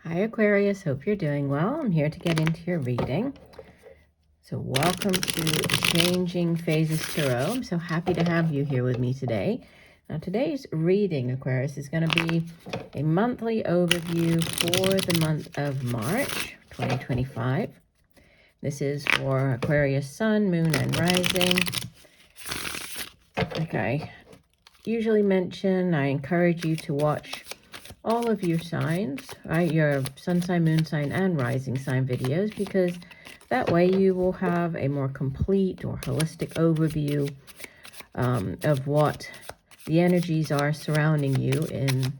Hi Aquarius, hope you're doing well. I'm here to get into your reading. So welcome to Changing Phases Tarot. I'm so happy to have you here with me today. Now today's reading, Aquarius, is going to be a monthly overview for the month of March 2025. This is for Aquarius Sun, Moon, and Rising. Okay, usually I encourage you to watch all of your signs, right? Your sun sign, moon sign, and rising sign videos, because that way you will have a more complete or holistic overview of what the energies are surrounding you in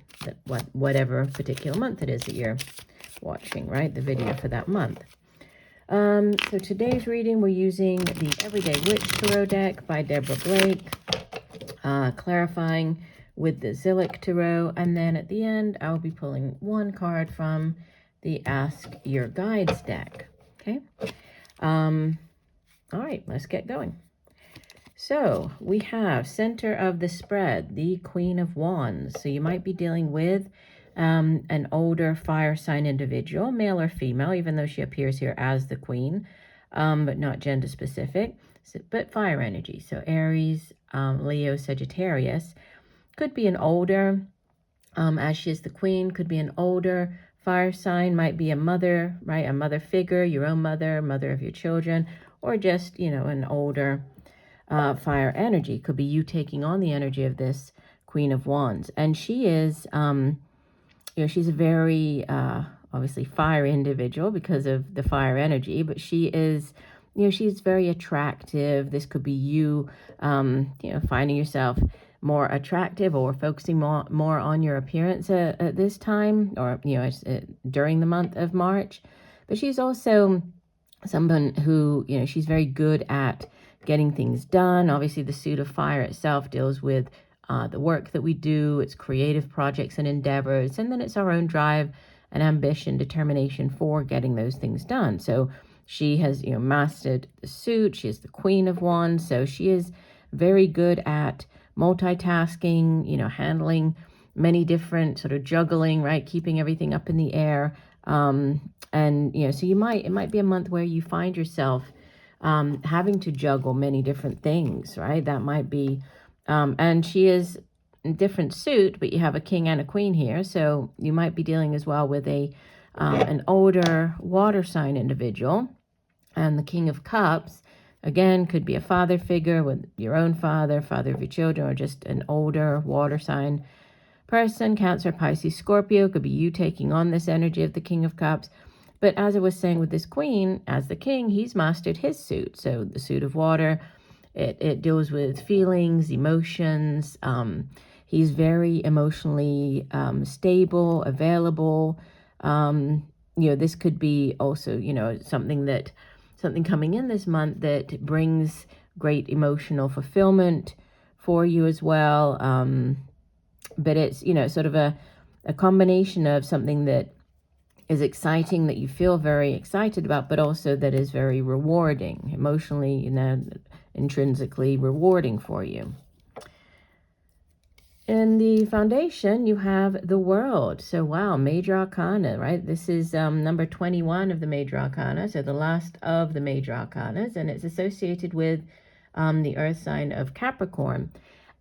whatever particular month it is that you're watching, right? The video for that month. So today's reading, we're using the Everyday Witch Tarot deck by Deborah Blake, clarifying with the Zillick Tarot, and then at the end I'll be pulling one card from the Ask Your Guides deck. Okay, all right, let's get going. So we have center of the spread, the Queen of Wands. So you might be dealing with an older fire sign individual, male or female, even though she appears here as the queen, but not gender specific, but fire energy. So Aries, Leo, Sagittarius. Could be an older, as she is the queen, could be an older fire sign, might be a mother, right? A mother figure, your own mother, mother of your children, or just, an older fire energy. Could be you taking on the energy of this Queen of Wands. And she is, she's a very, obviously fire individual because of the fire energy, but she is, she's very attractive. This could be you, finding yourself more attractive or focusing more on your appearance at this time, or during the month of March. But she's also someone who she's very good at getting things done. Obviously the suit of fire itself deals with the work that we do, it's creative projects and endeavors, and then it's our own drive and ambition, determination for getting those things done. So she has mastered the suit. She is the Queen of Wands, so she is very good at multitasking, handling many different, sort of juggling, right? Keeping everything up in the air. And, so it might be a month where you find yourself having to juggle many different things, right? That might be, and she is in different suit, but you have a king and a queen here. So you might be dealing as well with an older water sign individual, and the King of Cups. Again, could be a father figure with your own father of your children, or just an older water sign person, Cancer, Pisces, Scorpio. Could be you taking on this energy of the King of Cups. But as I was saying with this queen, as the king, he's mastered his suit. So the suit of water, it deals with feelings, emotions. He's very emotionally stable, available. This could be also, something coming in this month that brings great emotional fulfillment for you as well. But it's, sort of a combination of something that is exciting, that you feel very excited about, but also that is very rewarding, emotionally, intrinsically rewarding for you. In the foundation, you have the World. So, wow, Major Arcana, right? This is number 21 of the Major Arcana, so the last of the Major Arcanas, and it's associated with the Earth sign of Capricorn.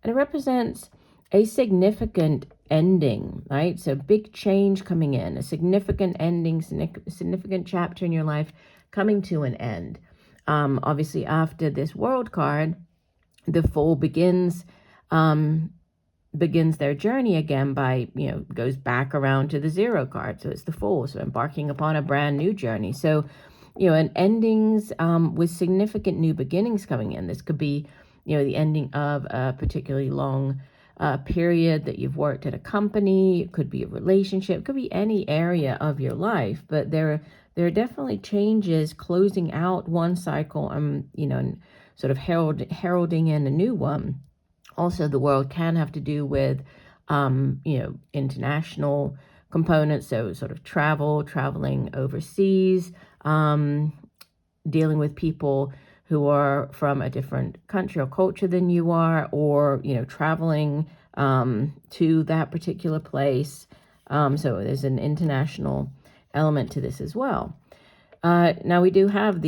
And it represents a significant ending, right? So big change coming in, a significant ending, significant chapter in your life coming to an end. Obviously, after this World card, the Fool begins their journey again by, goes back around to the Zero card. So it's the Fool, so embarking upon a brand new journey. So, and endings with significant new beginnings coming in. This could be, the ending of a particularly long period that you've worked at a company. It could be a relationship, it could be any area of your life, but there are definitely changes closing out one cycle and, sort of heralding in a new one. Also, the World can have to do with, international components. So sort of traveling overseas, dealing with people who are from a different country or culture than you are, or, traveling to that particular place. So there's an international element to this as well. Now we do have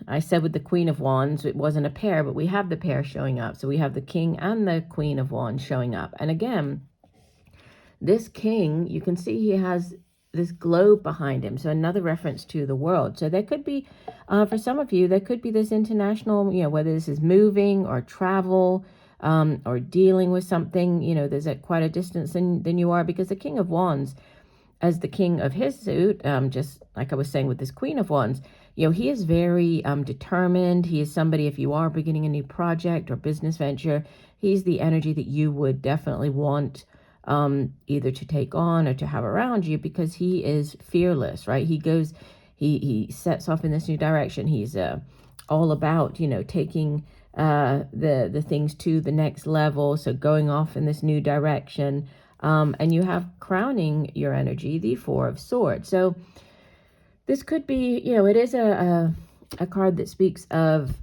I said with the Queen of Wands, it wasn't a pair, but we have the pair showing up. So we have the King and the Queen of Wands showing up. And again, this King, you can see he has this globe behind him. So another reference to the world. So there could be, for some of you, there could be this international, whether this is moving or travel, or dealing with something, there's quite a distance than you are, because the King of Wands, as the king of his suit, just like I was saying with this Queen of Wands, he is very determined. He is somebody, if you are beginning a new project or business venture, he's the energy that you would definitely want either to take on or to have around you, because he is fearless, right? He sets off in this new direction. He's all about, taking the things to the next level. So going off in this new direction. And you have crowning your energy, the Four of Swords. So this could be, it is a card that speaks of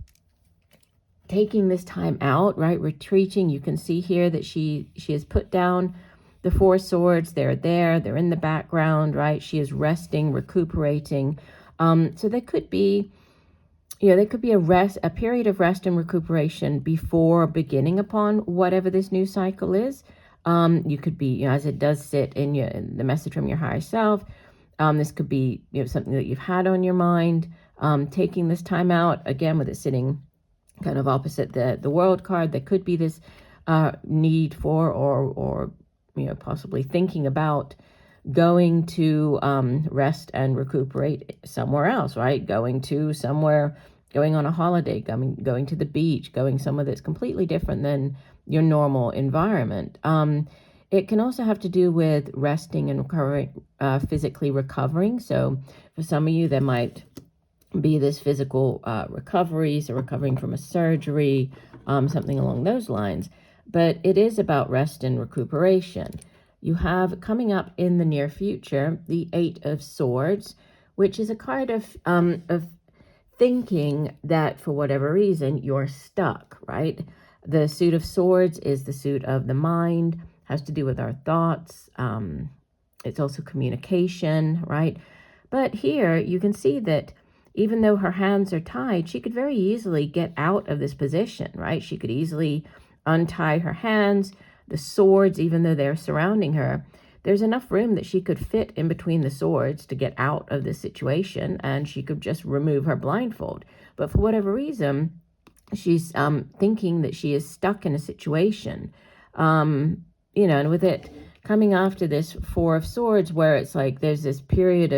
taking this time out, right? Retreating. You can see here that she has put down the Four Swords. They're in the background, right? She is resting, recuperating. So there could be, a period of rest and recuperation before beginning upon whatever this new cycle is. You could be, as it does sit in the message from your higher self, this could be, something that you've had on your mind, taking this time out, again, with it sitting kind of opposite the World card. There could be this need for, or possibly thinking about going to rest and recuperate somewhere else, right? Going on a holiday, going to the beach, going somewhere that's completely different than your normal environment. It can also have to do with resting and physically recovering. So for some of you, there might be this physical recovery, so recovering from a surgery, something along those lines. But it is about rest and recuperation. You have coming up in the near future the Eight of Swords, which is a card of thinking that for whatever reason you're stuck, right? The suit of swords is the suit of the mind, has to do with our thoughts. It's also communication, right? But here you can see that even though her hands are tied, she could very easily get out of this position, right? She could easily untie her hands. The swords, even though they're surrounding her, there's enough room that she could fit in between the swords to get out of this situation, and she could just remove her blindfold. But for whatever reason, she's thinking that she is stuck in a situation, and with it coming after this Four of Swords, where it's like there's this period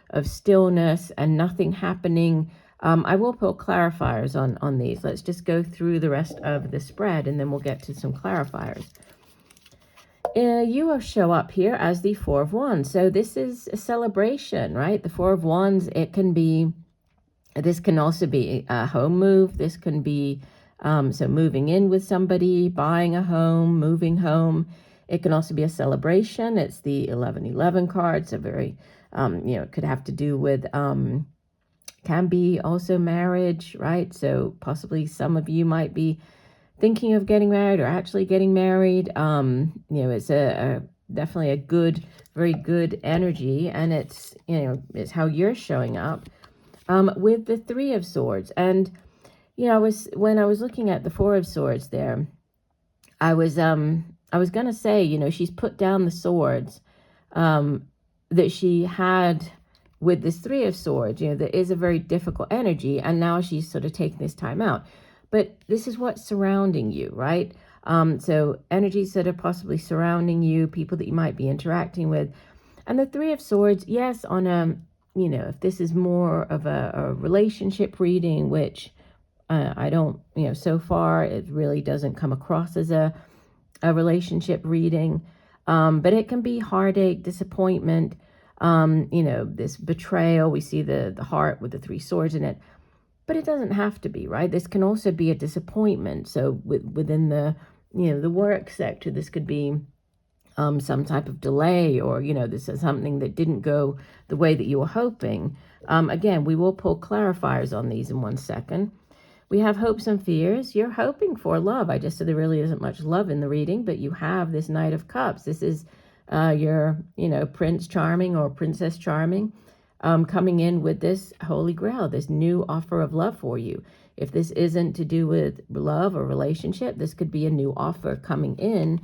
of stillness and nothing happening. I will put clarifiers on these. Let's just go through the rest of the spread, and then we'll get to some clarifiers. You will show up here as the Four of Wands. So this is a celebration, right? The Four of Wands, this can also be a home move. This can be, so moving in with somebody, buying a home, moving home. It can also be a celebration. It's the 1111 card. So very, it could have to do with, can be also marriage, right? So possibly some of you might be thinking of getting married or actually getting married. It's definitely a good, very good energy, and it's how you're showing up with the Three of Swords. And when I was looking at the Four of Swords there, I was gonna say, she's put down the swords that she had with this Three of Swords. There is a very difficult energy, and now she's sort of taking this time out. But this is what's surrounding you, right? So energies that are possibly surrounding you, people that you might be interacting with. And the Three of Swords, yes, on a, if this is more of a relationship reading, which I don't, so far it really doesn't come across as a relationship reading. But it can be heartache, disappointment, this betrayal. We see the heart with the Three Swords in it. But it doesn't have to be, right? This can also be a disappointment. So within the, the work sector, this could be some type of delay, or, this is something that didn't go the way that you were hoping. Again, we will pull clarifiers on these in 1 second. We have hopes and fears. You're hoping for love. I just said there really isn't much love in the reading, but you have this Knight of Cups. This is your, Prince Charming or Princess Charming. coming in with this Holy Grail, this new offer of love for you. If this isn't to do with love or relationship, this could be a new offer coming in,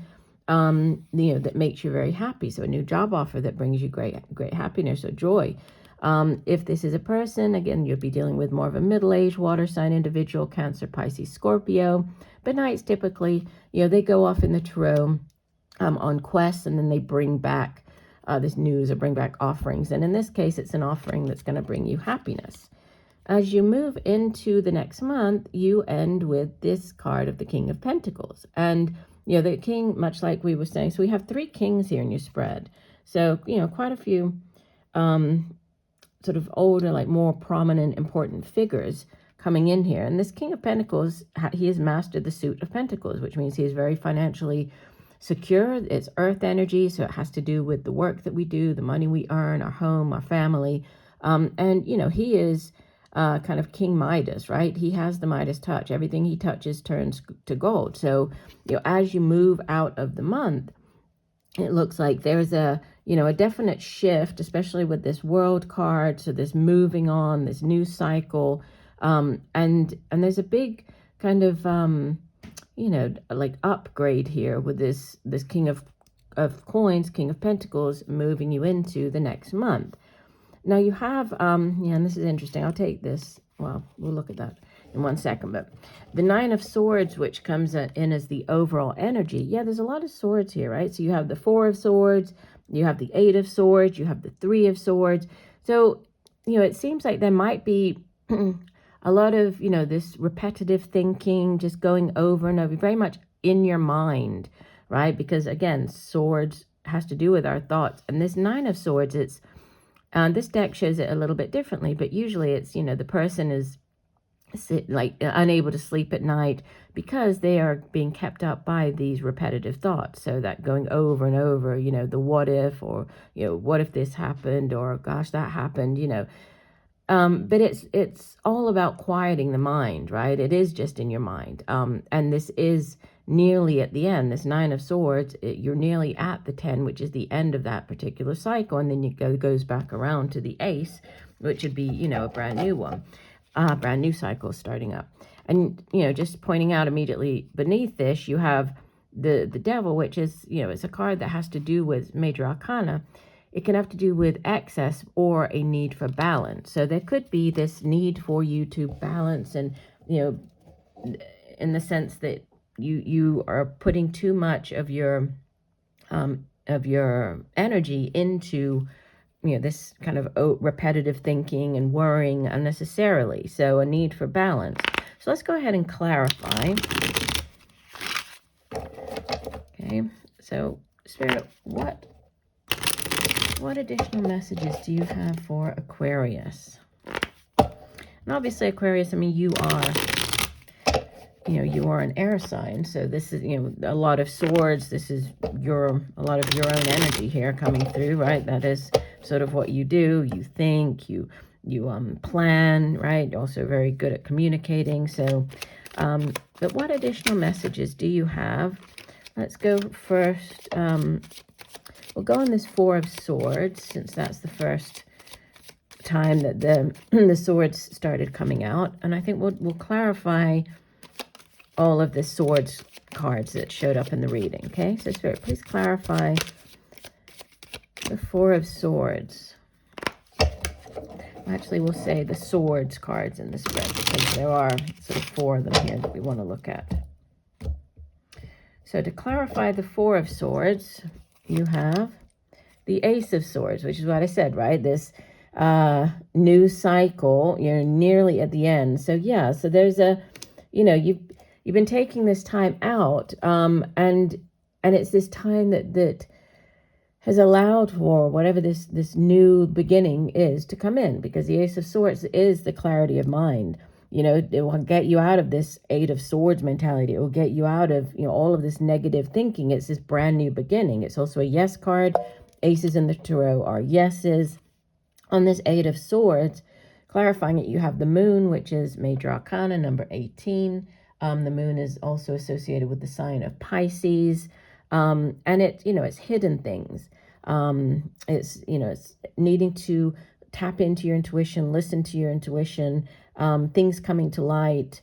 that makes you very happy. So a new job offer that brings you great happiness or joy. If this is a person, again, you'll be dealing with more of a middle-aged water sign individual, Cancer, Pisces, Scorpio. But knights typically, they go off in the tarot on quests, and then they bring back this news or bring back offerings. And in this case, it's an offering that's going to bring you happiness. As you move into the next month, you end with this card of the King of Pentacles. And, the king, much like we were saying, so we have 3 kings here in your spread. So, quite a few sort of older, like more prominent, important figures coming in here. And this King of Pentacles, he has mastered the suit of Pentacles, which means he is very financially secure. It's earth energy, so it has to do with the work that we do, the money we earn, our home, our family. And, he is kind of King Midas, right? He has the Midas touch. Everything he touches turns to gold. So, as you move out of the month, it looks like there's a definite shift, especially with this World card. So this moving on, this new cycle, and there's a big kind of like upgrade here with this King of Coins, King of Pentacles, moving you into the next month. Now you have, and this is interesting. I'll take this. Well, we'll look at that in one second. But the 9 of Swords, which comes in as the overall energy. Yeah, there's a lot of swords here, right? So you have the 4 of Swords, you have the 8 of Swords, you have the 3 of Swords. So, it seems like there might be a lot of, this repetitive thinking, just going over and over, very much in your mind, right? Because again, swords has to do with our thoughts. And this 9 of Swords, it's, this deck shows it a little bit differently, but usually it's, the person is unable to sleep at night because they are being kept up by these repetitive thoughts. So that going over and over, the what if, or, what if this happened, or gosh, that happened, but it's all about quieting the mind, right? It is just in your mind. And this is nearly at the end, this 9 of Swords, you're nearly at the 10, which is the end of that particular cycle. And then goes back around to the Ace, which would be, a brand new one, brand new cycle starting up. And, just pointing out immediately beneath this, you have the Devil, which is, it's a card that has to do with major arcana. It can have to do with excess or a need for balance. So there could be this need for you to balance, and, in the sense that you are putting too much of your energy into, this kind of repetitive thinking and worrying unnecessarily. So a need for balance. So let's go ahead and clarify. Okay, so Spirit, what additional messages do you have for Aquarius? And obviously, Aquarius, I mean, you are an air sign. So this is, a lot of swords. This is a lot of your own energy here coming through, right? That is sort of what you do. You think, you plan, right? You're also very good at communicating. So, but what additional messages do you have? Let's go first. We'll go on this 4 of Swords, since that's the first time that the swords started coming out. And I think we'll clarify all of the swords cards that showed up in the reading. Okay, so Spirit, please clarify the 4 of Swords. Actually, we'll say the swords cards in the spread, because there are sort of 4 of them here that we want to look at. So to clarify the 4 of Swords, you have the Ace of Swords, which is what I said, right? This new cycle, you're nearly at the end. So yeah, so there's a, you've been taking this time out, and it's this time that has allowed for whatever this new beginning is to come in, because the Ace of Swords is the clarity of mind. It will get you out of this 8 of Swords mentality. It will get you out of, all of this negative thinking. It's this brand new beginning. It's also a yes card. Aces in the tarot are yeses. On this 8 of Swords, clarifying it, you have the Moon, which is major arcana, number 18. The Moon is also associated with the sign of Pisces. And it's hidden things. It's needing to tap into your intuition, listen to your intuition, things coming to light,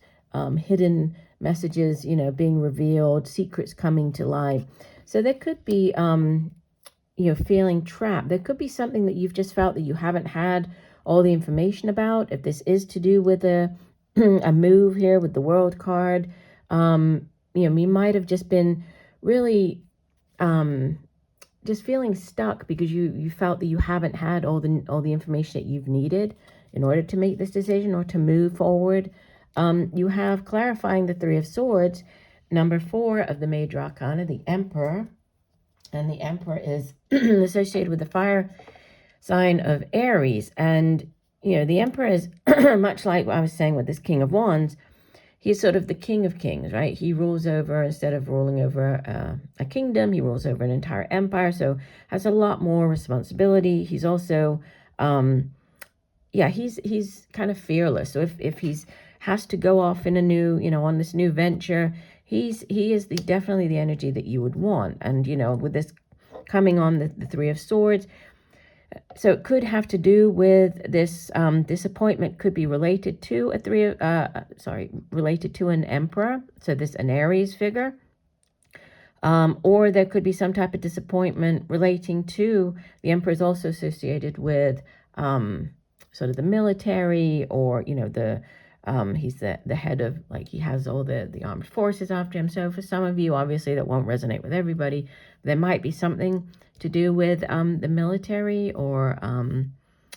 hidden messages, you know, being revealed, secrets coming to light. So there could be, you know, feeling trapped. There could be something that you've just felt that you haven't had all the information about. If this is to do with a a move here with the World card, you know, you might have just been really just feeling stuck because you felt that you haven't had all the information that you've needed in order to make this decision or to move forward. You have clarifying the Three of Swords, number 4 of the Major Arcana, the Emperor. And the Emperor is associated with the fire sign of Aries. And, you know, the Emperor is much like what I was saying with this King of Wands. He's sort of the King of Kings, right? He rules over, instead of ruling over a kingdom, he rules over an entire empire. So has a lot more responsibility. He's also, yeah, he's kind of fearless. So if he's has to go off in a new, you know, on this new venture, he is definitely the energy that you would want. And, you know, with this coming on the Three of Swords, so it could have to do with this disappointment could be related to related to an emperor. So this an Aries figure. Or there could be some type of disappointment relating to the Emperor is also associated with sort of the military, or, you know, he's the head of, like, he has all the armed forces after him. So for some of you, obviously that won't resonate with everybody. There might be something to do with the military, or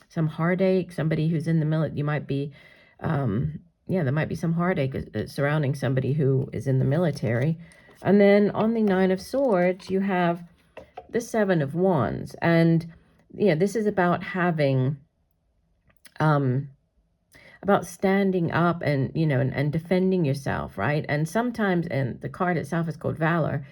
some heartache. Somebody who's in the military, you might be, yeah, there might be some heartache surrounding somebody who is in the military. And then on the Nine of Swords, you have the Seven of Wands. And, you know, this is about having, about standing up and, you know, and defending yourself, right? And sometimes, and the card itself is called Valor,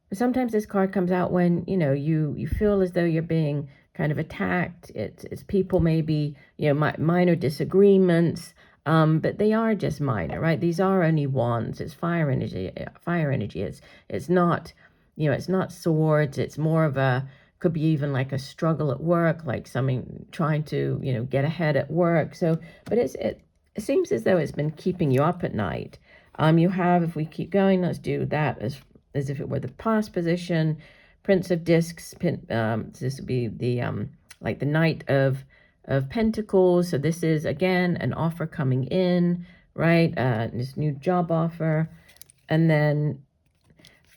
but sometimes this card comes out when, you know, you feel as though you're being kind of attacked. It's people maybe, you know, minor disagreements, but they are just minor, right? These are only wands. It's fire energy. It's not, you know, it's not swords. It's more of a, could be even like a struggle at work, like something trying to, you know, get ahead at work. So, but it seems as though it's been keeping you up at night. You have, if we keep going, let's do that as if it were the past position, Prince of Discs. This would be the like the Knight of Pentacles. So this is again an offer coming in, right? This new job offer. And then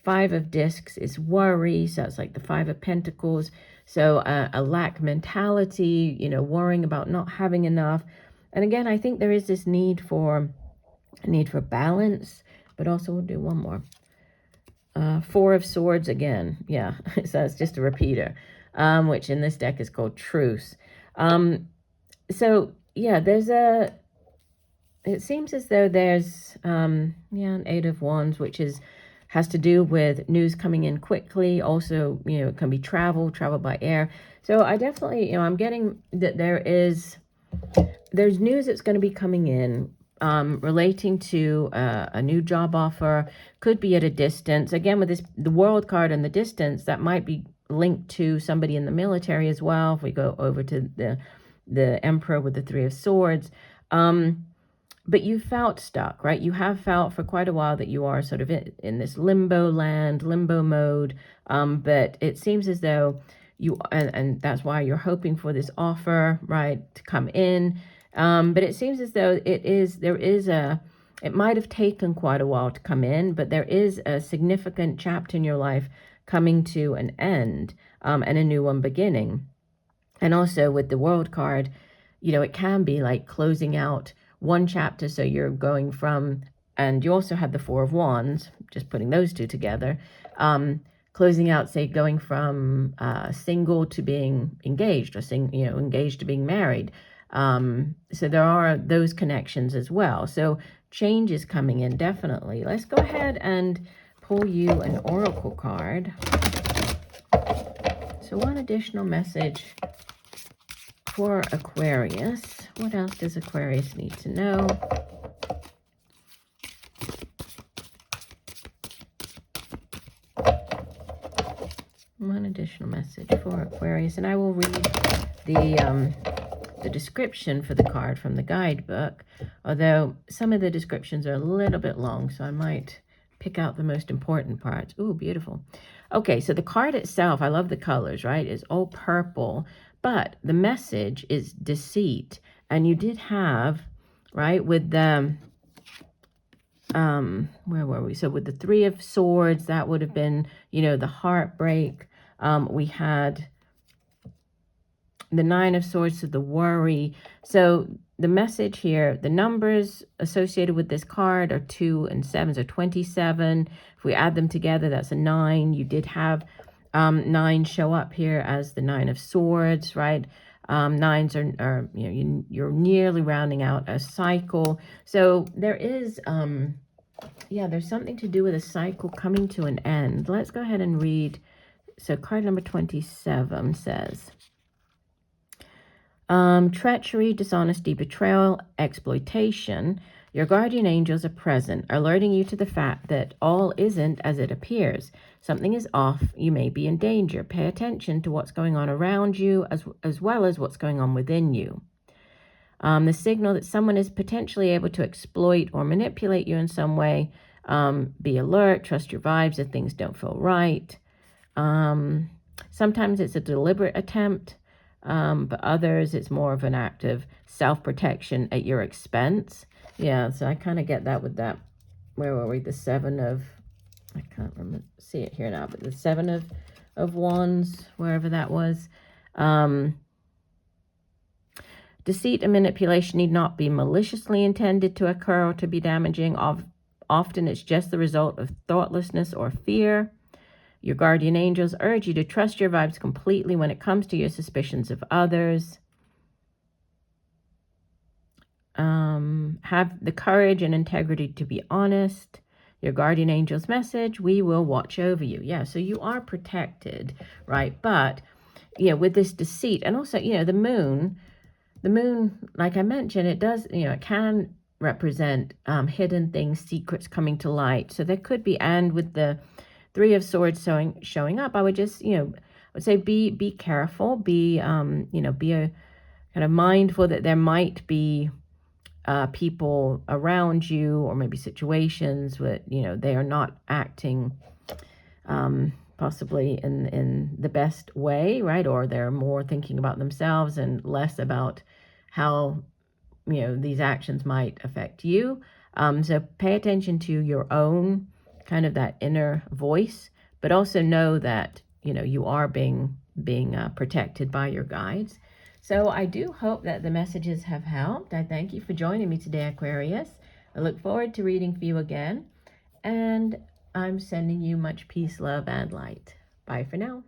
Five of Discs is worry. So it's like the Five of Pentacles. So a lack mentality, you know, worrying about not having enough. And again, I think there is this need for balance, but also we'll do one more. Four of Swords again. Yeah, so it's just a repeater, which in this deck is called Truce. So yeah, it seems as though there's, an Eight of Wands, which has to do with news coming in quickly. Also, you know, it can be travel by air. So I definitely, you know, I'm getting that there's news that's going to be coming in, relating to a new job offer. Could be at a distance. Again, with the World card and the distance, that might be linked to somebody in the military as well. If we go over to the Emperor with the Three of Swords. But you felt stuck, right? You have felt for quite a while that you are sort of in this limbo mode. But it seems as though you, and that's why you're hoping for this offer, right, to come in. But it seems as though it might have taken quite a while to come in, but there is a significant chapter in your life coming to an end, and a new one beginning. And also with the World card, you know, it can be like closing out one chapter. So you're going from, and you also have the Four of Wands, just putting those two together, closing out, say, going from single to being engaged, or engaged to being married. So there are those connections as well. So change is coming in, definitely. Let's go ahead and pull you an oracle card. So one additional message for Aquarius. What else does Aquarius need to know? One additional message for Aquarius, and I will read the the description for the card from the guidebook, although some of the descriptions are a little bit long, so I might pick out the most important parts. Ooh, beautiful. Okay, so the card itself, I love the colors, right? It's all purple, but the message is deceit. And you did have, right, with the, where were we? So with the Three of Swords, that would have been, you know, the heartbreak. We had the Nine of Swords, so the worry. So the message here, the numbers associated with this card are 2 and 7, so 27. If we add them together, that's a 9. You did have 9 show up here as the Nine of Swords, right? Nines are you know, you're nearly rounding out a cycle. So there is, yeah, there's something to do with a cycle coming to an end. Let's go ahead and read. So card number 27 says, treachery, dishonesty, betrayal, exploitation. Your guardian angels are present, alerting you to the fact that all isn't as it appears. Something is off. You may be in danger. Pay attention to what's going on around you as well as what's going on within you. The signal that someone is potentially able to exploit or manipulate you in some way. Be alert. Trust your vibes if things don't feel right. Sometimes it's a deliberate attempt. But others, it's more of an act of self-protection at your expense. Yeah, so I kind of get that with that. Where were we? The 7 of, I can't remember, see it here now, but the 7 of Wands, wherever that was. Deceit and manipulation need not be maliciously intended to occur or to be damaging. Often it's just the result of thoughtlessness or fear. Your guardian angels urge you to trust your vibes completely when it comes to your suspicions of others. Have the courage and integrity to be honest. Your guardian angel's message, we will watch over you. Yeah, so you are protected, right? But, yeah, with this deceit, and also, you know, the moon, like I mentioned, it does, you know, it can represent hidden things, secrets coming to light. So there could be, and with the Three of Swords showing up, I would just, you know, I would say be careful, be, you know, be a kind of mindful that there might be people around you or maybe situations where, you know, they are not acting possibly in the best way, right? Or they're more thinking about themselves and less about how, you know, these actions might affect you. So pay attention to your own kind of that inner voice, but also know that, you know, you are being protected by your guides. So I do hope that the messages have helped. I thank you for joining me today, Aquarius. I look forward to reading for you again, and I'm sending you much peace, love, and light. Bye for now.